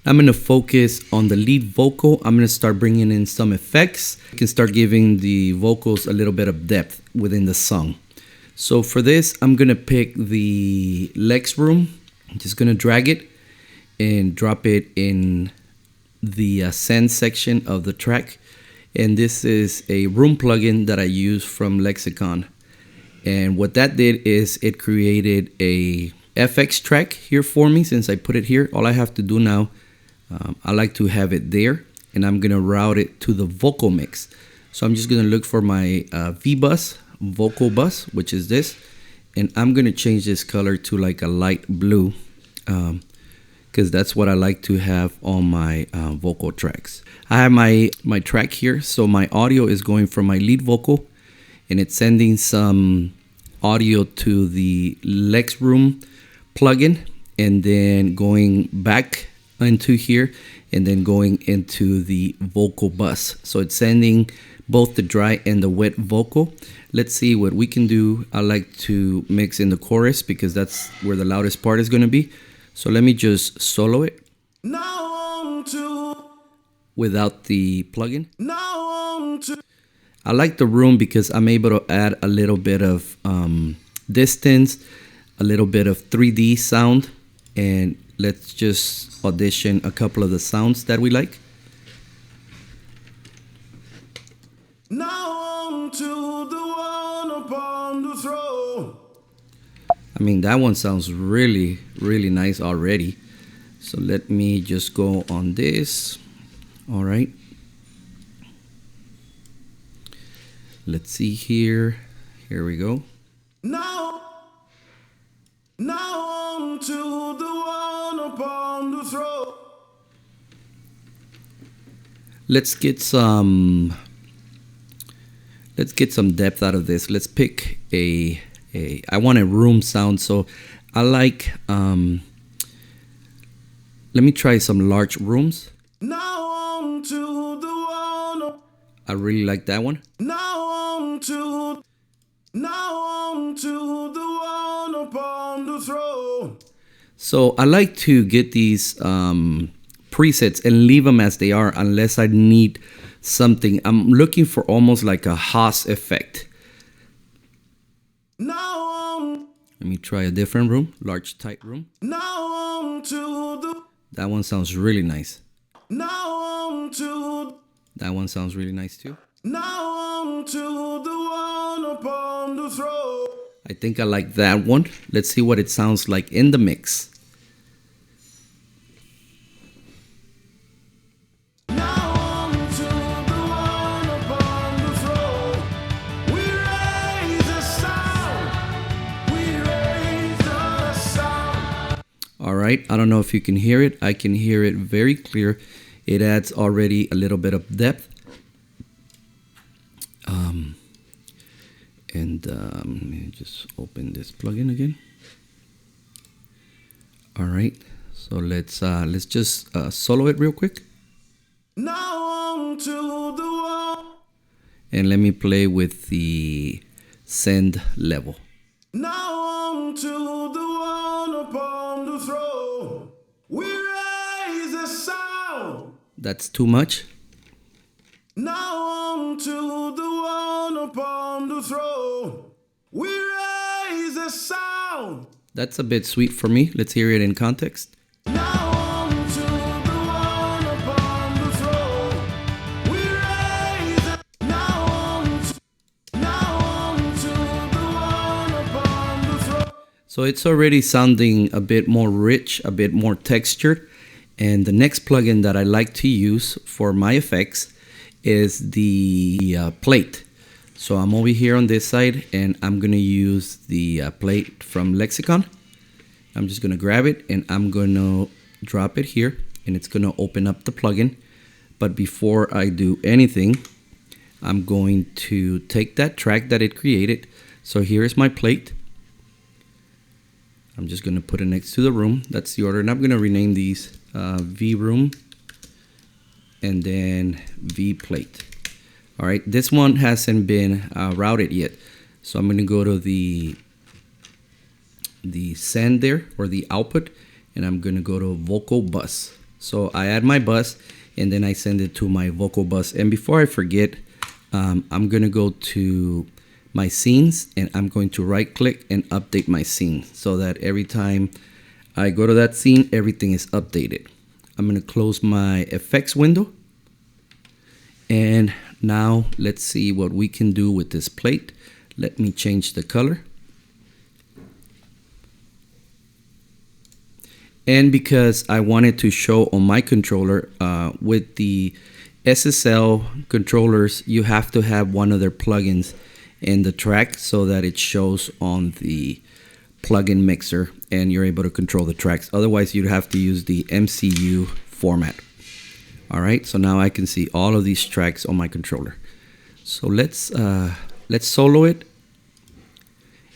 I'm going to focus on the lead vocal. I'm going to start bringing in some effects. I can start giving the vocals a little bit of depth within the song. So for this, I'm going to pick the Lex room. I'm just going to drag it and drop it in the send section of the track. And this is a room plugin that I use from Lexicon. And what that did is it created a FX track here for me. Since I put it here, all I have to do now, I like to have it there, and I'm gonna route it to the vocal mix. So I'm just gonna look for my V bus, vocal bus, which is this, and I'm gonna change this color to like a light blue, because that's what I like to have on my vocal tracks. I have my track here, so my audio is going from my lead vocal, and it's sending some audio to the Lex Room plugin, and then going back into here, and then going into the vocal bus. So it's sending both the dry and the wet vocal. Let's see what we can do. I like to mix in the chorus because that's where the loudest part is going to be. So let me just solo it without the plugin. I like the room because I'm able to add a little bit of distance, a little bit of 3D sound, and let's just audition a couple of the sounds that we like. Now to the one upon the throne. I mean, that one sounds really, really nice already. So let me just go on this. All right. Let's see here. Here we go. Now on to the one upon the throne. Let's get some depth out of this. Let's pick I want a room sound, so I like let me try some large rooms. Now on to the one. I really like that one. Now on to the one upon the throne. So I like to get these presets and leave them as they are unless I need something. I'm looking for almost like a Haas effect. Let me try a different room, large tight room. That one sounds really nice. That one sounds really nice too. I think I like that one. Let's see what it sounds like in the mix. All right, I don't know if you can hear it. I can hear it very clear. It adds already a little bit of depth. Let me just open this plugin again. All right, so let's just solo it real quick. Now on to the wall. And let me play with the send level. Now on to the one upon the throne. We raise a sound. That's too much. Now on to the one upon the throne. We raise a sound. That's a bit sweet for me. Let's hear it in context. Now on to the one upon the throne. We raise a now on to the one upon the throne. So it's already sounding a bit more rich, a bit more textured. And the next plugin that I like to use for my effects is the plate. So I'm over here on this side, and I'm gonna use the plate from Lexicon. I'm just gonna grab it, and I'm gonna drop it here, and it's gonna open up the plugin. But before I do anything, I'm going to take that track that it created. So here is my plate. I'm just gonna put it next to the room. That's the order, and I'm gonna rename these V room and then V plate. All right, this one hasn't been routed yet, so I'm going to go to the send there, or the output, and I'm going to go to vocal bus. So I add my bus and then I send it to my vocal bus. And before I forget, I'm gonna go to my scenes and I'm going to right click and update my scene so that every time I go to that scene, everything is updated. I'm gonna close my effects window. And now let's see what we can do with this plate. Let me change the color. And because I wanted to show on my controller, with the SSL controllers, you have to have one of their plugins in the track so that it shows on the plugin mixer and you're able to control the tracks. Otherwise, you'd have to use the MCU format. All right, so now I can see all of these tracks on my controller. So let's solo it,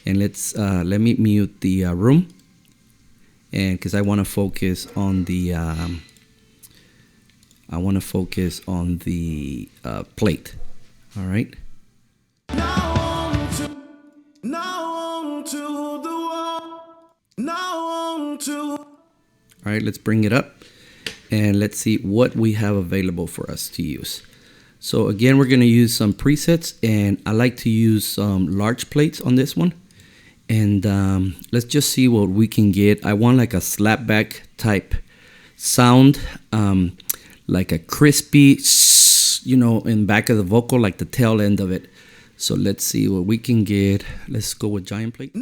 and let me mute the room, and because I want to focus on the plate. All right. All right, let's bring it up. And let's see what we have available for us to use. So again, we're gonna use some presets, and I like to use some large plates on this one. And let's just see what we can get. I want like a slapback type sound, like a crispy, in back of the vocal, like the tail end of it. So let's see what we can get. Let's go with giant plate.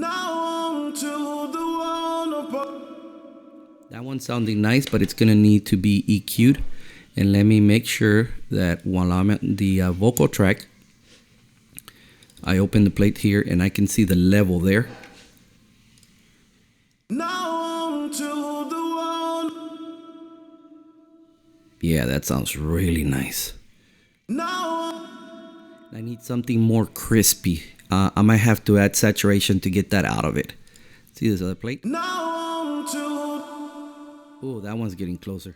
That one's sounding nice, but it's gonna need to be EQ'd. And let me make sure that while I'm at the vocal track, I open the plate here and I can see the level there. Yeah, that sounds really nice. I need something more crispy. I might have to add saturation to get that out of it. See this other plate? Oh, that one's getting closer.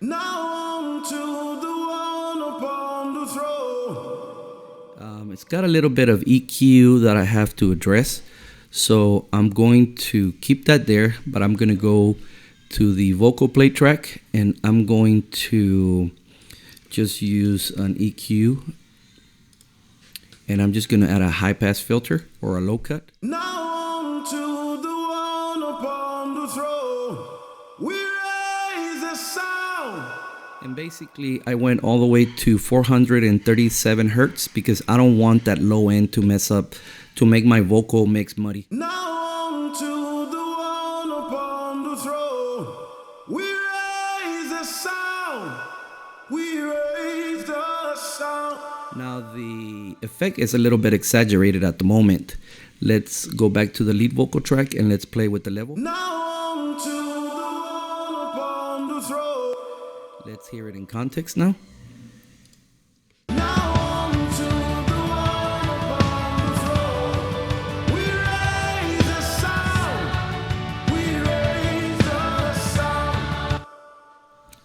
It's got a little bit of EQ that I have to address. So I'm going to keep that there, but I'm going to go to the vocal plate track and I'm going to just use an EQ. And I'm just going to add a high pass filter or a low cut. And basically I went all the way to 437 hertz because I don't want that low end to mess up, to make my vocal mix muddy. Now the effect is a little bit exaggerated at the moment. Let's go back to the lead vocal track and let's play with the level. Let's hear it in context now.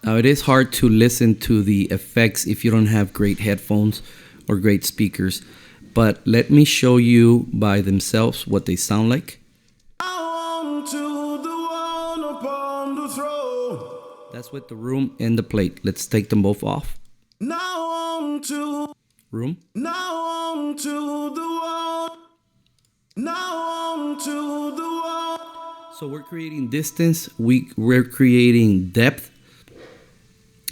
Now it is hard to listen to the effects if you don't have great headphones or great speakers, but let me show you by themselves what they sound like. That's with the room and the plate. Let's take them both off. Room. So we're creating distance, we're creating depth,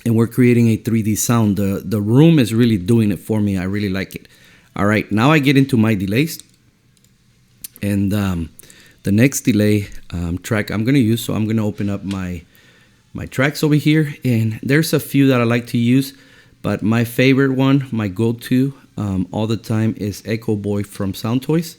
and we're creating a 3D sound. The room is really doing it for me. I really like it. All right, now I get into my delays. And the next delay track I'm gonna use, so I'm gonna open up my tracks over here, and there's a few that I like to use, but my favorite one, my go-to all the time, is Echo Boy from Sound Toys.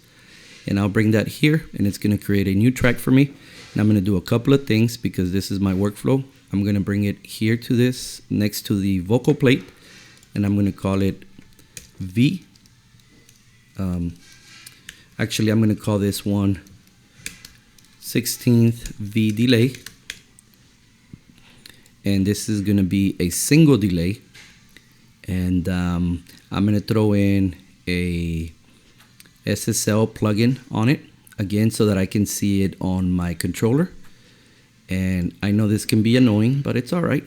And I'll bring that here, and it's gonna create a new track for me. And I'm gonna do a couple of things because this is my workflow. I'm gonna bring it here to this, next to the vocal plate, and I'm gonna call it V. Actually, I'm gonna call this one 16th V delay. And this is gonna be a single delay. And I'm gonna throw in a SSL plugin on it, again, so that I can see it on my controller. And I know this can be annoying, but it's all right.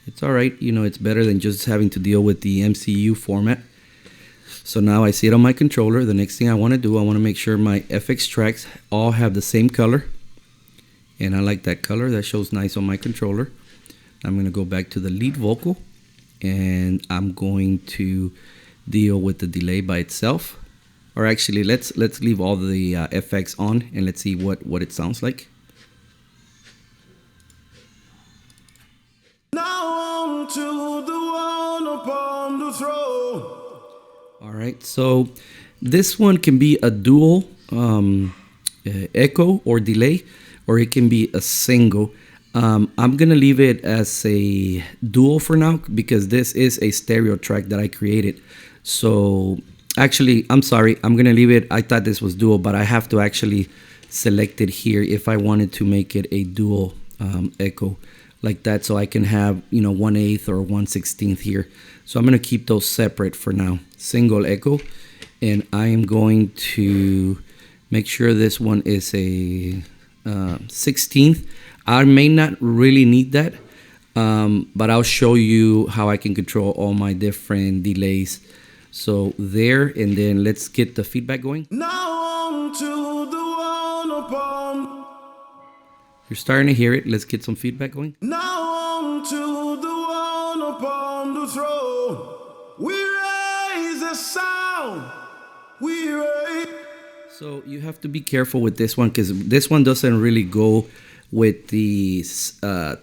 It's all right. You know, it's better than just having to deal with the MCU format. So now I see it on my controller. The next thing I want to do, I want to make sure my FX tracks all have the same color. And I like that color. That shows nice on my controller. I'm going to go back to the lead vocal. And I'm going to deal with the delay by itself. Or actually, let's leave all the FX on and let's see what it sounds like. Now on to the one upon the throne. All right, so this one can be a dual echo or delay, or it can be a single. I'm gonna leave it as a dual for now because this is a stereo track that I created. So actually, I'm sorry, I'm gonna leave it. I thought this was dual, but I have to actually select it here if I wanted to make it a dual echo like that, so I can have, you know, 1/8 or 1/16 here. So I'm gonna keep those separate for now. Single echo, and I am going to make sure this one is a 16th. I may not really need that, but I'll show you how I can control all my different delays. So there, and then let's get the feedback going. Now on to the one upon. You're starting to hear it. Let's get some feedback going. Now on to the one upon the throne. We raise a sound. We raise. So you have to be careful with this one because this one doesn't really go with the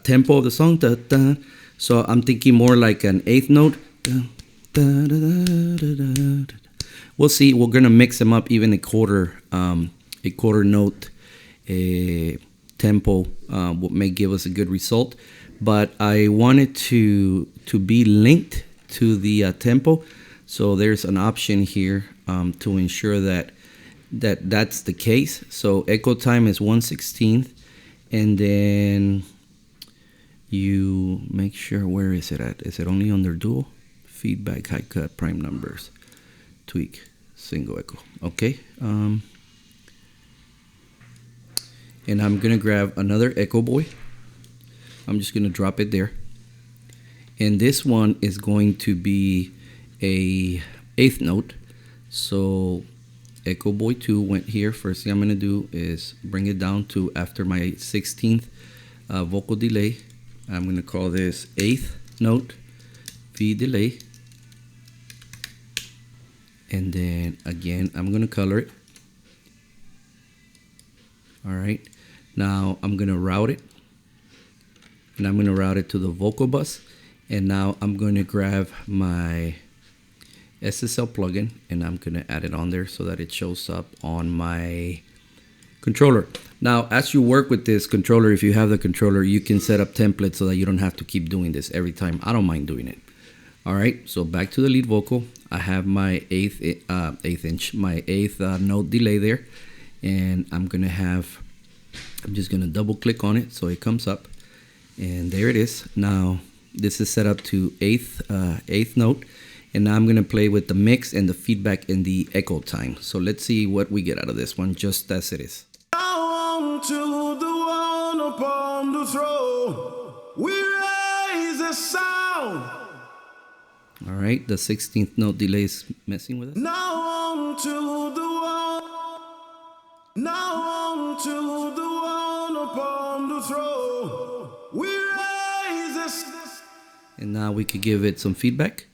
tempo of the song. Da, da. So I'm thinking more like an 8th note. Da, da, da, da, da, da. We'll see. We're gonna mix them up, even a quarter note tempo may give us a good result. But I want it to be linked to the tempo. So there's an option here to ensure that's the case. So echo time is 1/16, and then you make sure, where is it at? Is it only under dual? Feedback, high cut, prime numbers, tweak, single echo. Okay. And I'm gonna grab another echo boy. I'm just gonna drop it there. And this one is going to be a 8th note. So echo boy 2 went here. First thing I'm gonna do is bring it down to after my 16th vocal delay. I'm gonna call this 8th note, V delay. And then again, I'm gonna color it. All right. Now I'm gonna route it, and I'm gonna route it to the vocal bus. And now I'm gonna grab my SSL plugin, and I'm gonna add it on there so that it shows up on my controller. Now, as you work with this controller, if you have the controller, you can set up templates so that you don't have to keep doing this every time. I don't mind doing it. All right, so back to the lead vocal. I have my eighth note delay there, and I'm just gonna double click on it so it comes up, and there it is. Now this is set up to eighth note, and now I'm gonna play with the mix and the feedback and the echo time. So let's see what we get out of this one, just as it is. On to the one upon the throne, we raise a sound. All right, the 16th note delay is messing with us. Now on to the one. Now on to the one upon the throne. We raise this. And now we could give it some feedback.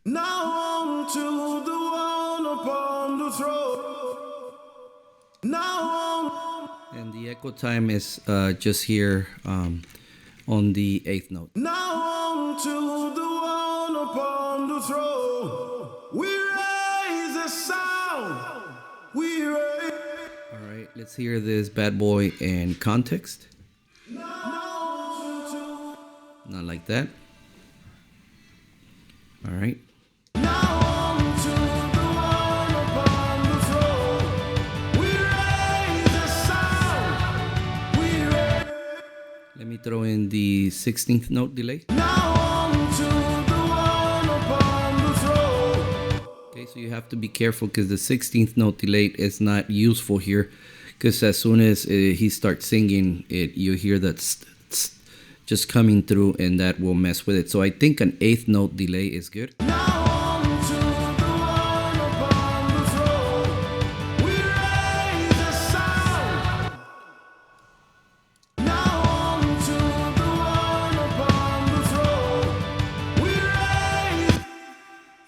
Now on to the one upon the throne. Now on. And the echo time is just here on the 8th note. Now on to the one upon the throne. We raise the sound. We raise. All right, let's hear this bad boy in context. Not like that. All right. Let me throw in the 16th note delay. Okay, so you have to be careful because the 16th note delay is not useful here, because as soon as he starts singing it, you hear that just coming through, and that will mess with it. So I think an eighth note delay is good.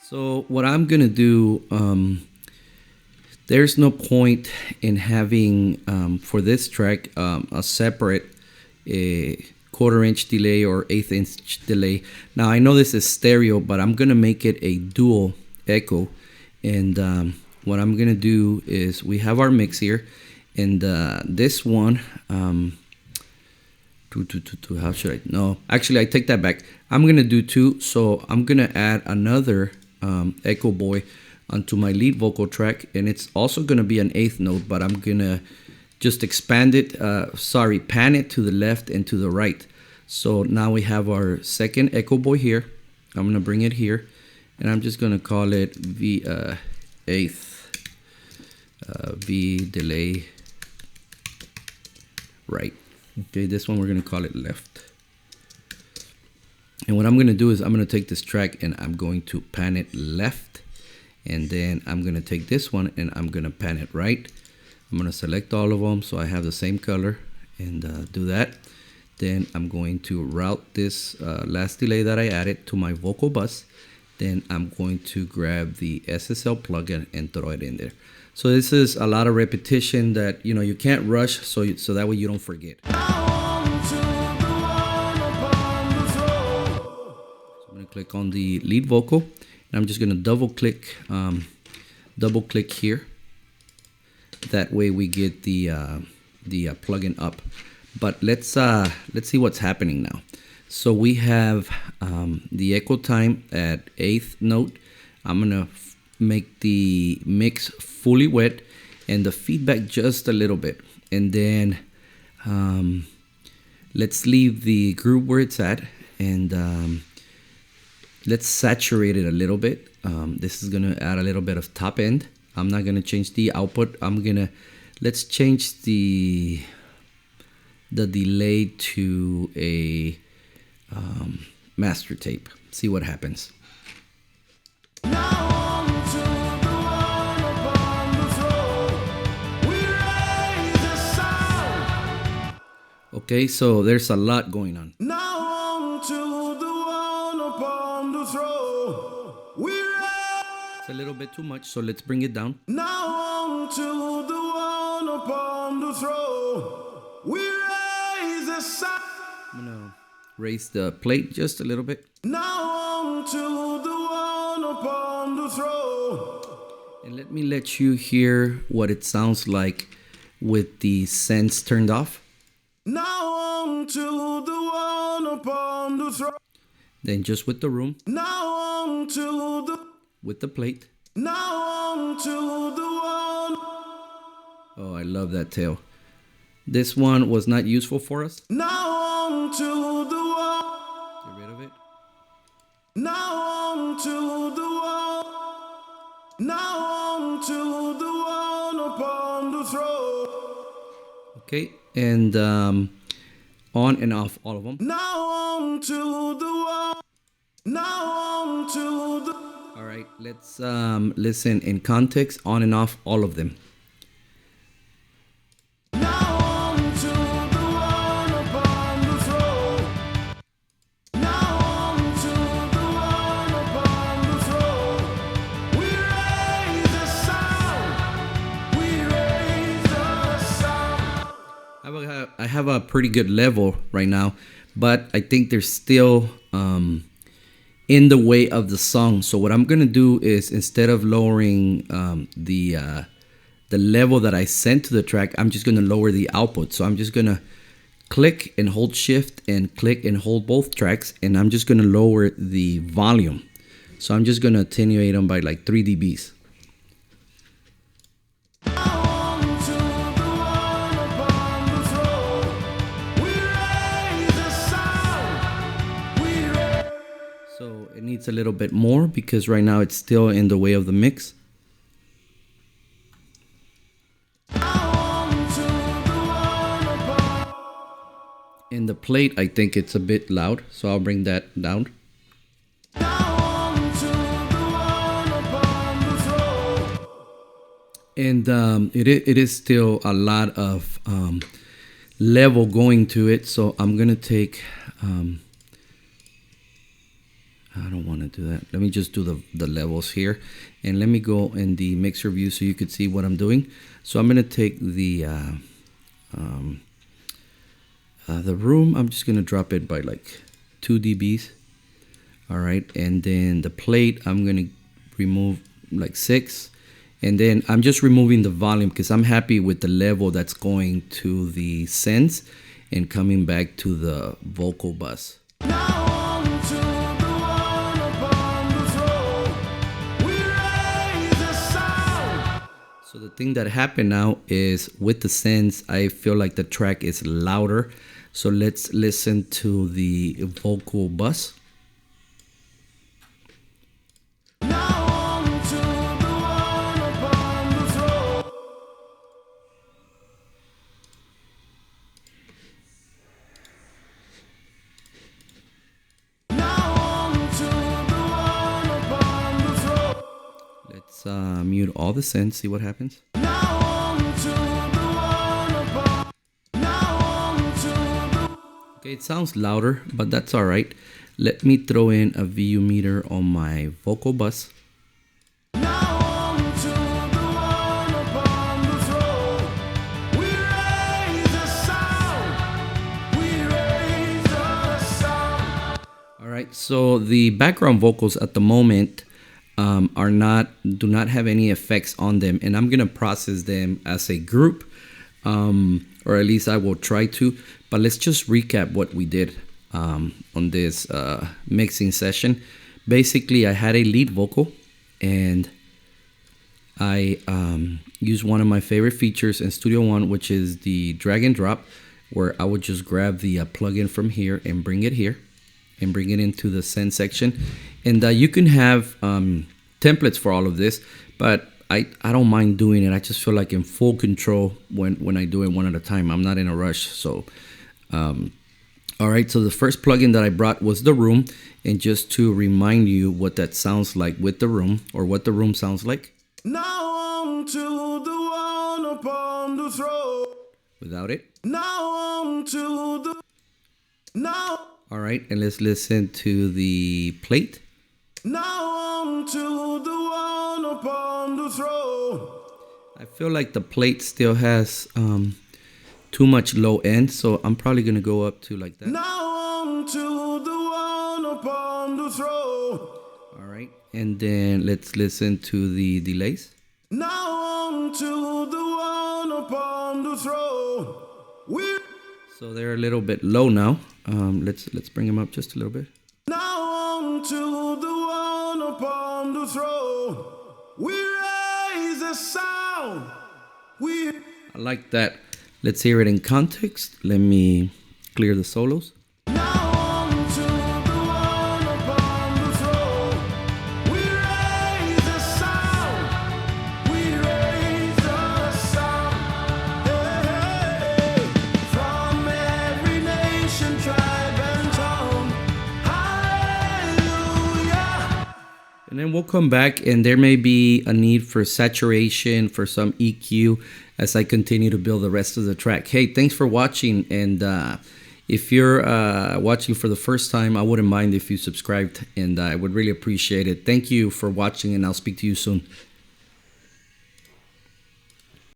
So what I'm gonna do, there's no point in having for this track a separate quarter-inch delay or eighth-inch delay. Now I know this is stereo, but I'm gonna make it a dual echo, and what I'm gonna do is we have our mix here, and this one, how should I? No, actually I take that back. I'm gonna do two, so I'm gonna add another echo boy onto my lead vocal track, and it's also going to be an eighth note, but I'm gonna just expand it, pan it to the left and to the right. So now we have our second echo boy here. I'm gonna bring it here, and I'm just gonna call it V eighth V delay right. Okay, this one we're gonna call it left. And what I'm gonna do is I'm gonna take this track and I'm going to pan it left, and then I'm gonna take this one and I'm gonna pan it right. I'm gonna select all of them so I have the same color, and do that. Then I'm going to route this last delay that I added to my vocal bus. Then I'm going to grab the SSL plugin and throw it in there. So this is a lot of repetition that you can't rush, so that way you don't forget. Click on the lead vocal, and I'm just going to double click here. That way we get the plugin up. But let's see what's happening now. So we have the echo time at eighth note. I'm gonna make the mix fully wet and the feedback just a little bit, and then let's leave the groove where it's at, and let's saturate it a little bit. This is gonna add a little bit of top end. I'm not gonna change the output. Let's change the delay to a master tape. See what happens. Okay, so there's a lot going on. It's a little bit too much, so let's bring it down. Now on to the one upon the throne. We raise a sound. I'm gonna raise the plate just a little bit. Now on to the one upon the throne. And let me let you hear what it sounds like with the sense turned off. Now on to the one upon the throne. Then just with the room. Now on to the with the plate. Now on to the one. Oh, I love that tail. This one was not useful for us. Now on to the one. Get rid of it. Now on to the one. Now on to the one upon the throne. Okay, and on and off all of them. Now on to the one. Now on to the. All right, let's listen in context, on and off all of them. Now on to the one upon the throne. Now on to the one upon the throne. We raise the sound. We raise the sound. I have a pretty good level right now, but I think there's still in the way of the song. So what I'm gonna do is, instead of lowering the level that I sent to the track, I'm just gonna lower the output. So I'm just gonna click and hold shift and click and hold both tracks, and I'm just gonna lower the volume. So I'm just gonna attenuate them by like 3 dBs. So it needs a little bit more because right now it's still in the way of the mix. In the plate, I think it's a bit loud, so I'll bring that down. And it is still a lot of level going to it, so I'm gonna take I don't want to do that. Let me just do the levels here, and let me go in the mixer view so you could see what I'm doing. So I'm gonna take the room. I'm just gonna drop it by like 2 dBs. All right, and then the plate I'm gonna remove like 6. And then I'm just removing the volume because I'm happy with the level that's going to the sends and coming back to the vocal bus. So the thing that happened now is with the sends, I feel like the track is louder. So let's listen to the vocal bus. Let's mute all the sends, see what happens. Okay, it sounds louder, but that's all right. Let me throw in a VU meter on my vocal bus. All right, so the background vocals at the moment do not have any effects on them, and I'm gonna process them as a group, or at least I will try to. But let's just recap what we did on this mixing session. Basically, I had a lead vocal, and I used one of my favorite features in Studio One, which is the drag and drop, where I would just grab the plugin from here and bring it here and bring it into the send section. And you can have templates for all of this, but I don't mind doing it. I just feel like in full control when I do it one at a time. I'm not in a rush. So, all right. So the first plugin that I brought was the room. And just to remind you what that sounds like with the room, or what the room sounds like. Now on to the one upon the throne. Without it. Now on to the... Now... All right, and let's listen to the plate. Now on to the one upon the throne. I feel like the plate still has too much low end, so I'm probably gonna go up to like that. Now on to the one upon the throne. All right, and then let's listen to the delays. Now on to the one upon the throne. So they're a little bit low now. Let's bring them up just a little bit. Now on to the one upon the throne. We raise the sound. I like that. Let's hear it in context. Let me clear the solos. Now on to the one upon the throne. We raise the sound. We raise the sound. Hey, hey, hey. From every nation, tribe, and tongue. Hallelujah. And then we'll come back, and there may be a need for saturation, for some EQ, as I continue to build the rest of the track. Hey, thanks for watching, and if you're watching for the first time, I wouldn't mind if you subscribed, and I would really appreciate it. Thank you for watching, and I'll speak to you soon.